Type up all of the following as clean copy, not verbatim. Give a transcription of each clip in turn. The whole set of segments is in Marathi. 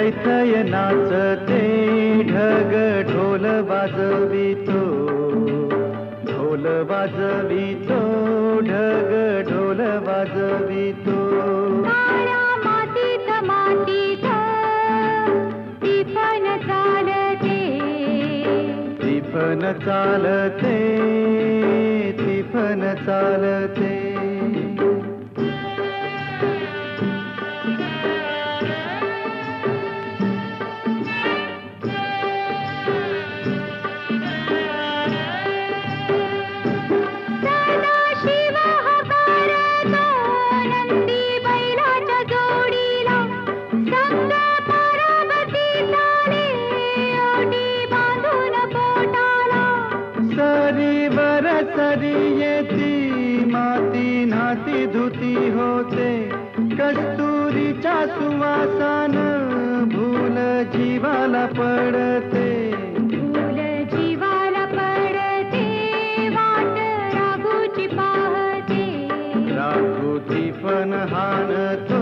थै थै नाचते ढग ढोल वाजवितो, ढोल वाजवितो ढग ढोल वाजवितो. काळ्या मातीत मातीत टिपण चालते, टिपण चालते, टिपण चालते. सदाशिव हकारतो नंदी बैलाच्या जोडीला, संग पार्वती चाले ओटी बांधून पोटाला. सरीवर सरी येती माती नाती धुती होते, कस्तुरीच्या सुवासान भूल जीवाला पडते. फूल जीवाला पडते, वाट राघूची पाहते. राघुती पण हाणतो,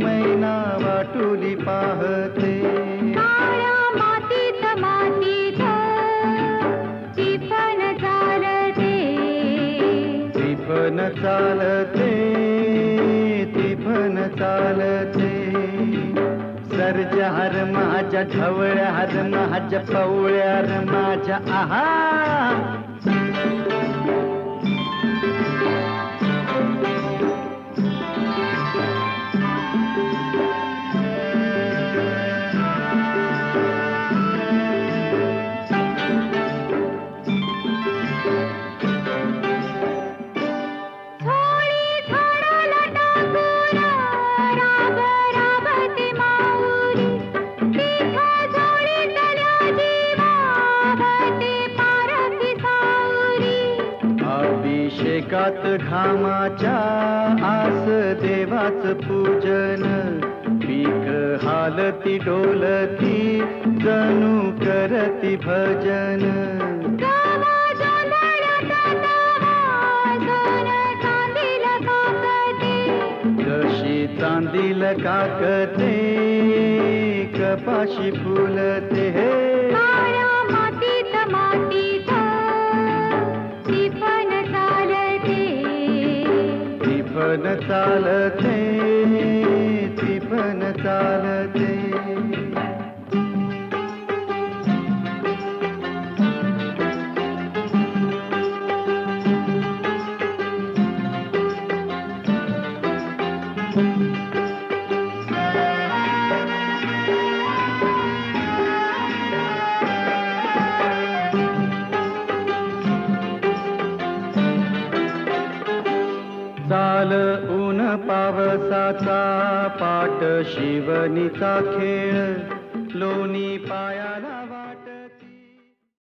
मैना वाटुली पाहते. काळ्या मातीत मातीत टिपण चालते, टिपण चालते, टिपण चालते. सर्जा र माझ्या ढवळ्या र माझ्या पवळ्या र माझ्या आहा. झोळी झाडाला टाकून राग राबते माऊली, तिथं झोळीतल्या जीवा भरते पारखी सावरी. अभिषेकात घामाच्या आस देवाच पूजन, पीक हालती डोलती जणू करती भजन. गावा जोंधळ्यात तवा सोनं चांदील काकते, जशी चांदील काकते कपाशी फुलते. काळ्या मातीत मातीत टिपण चालते, टिपण चालते, टिपण चालते. चाल ऊन पावसाचा पाट शिवणीचा खेळ,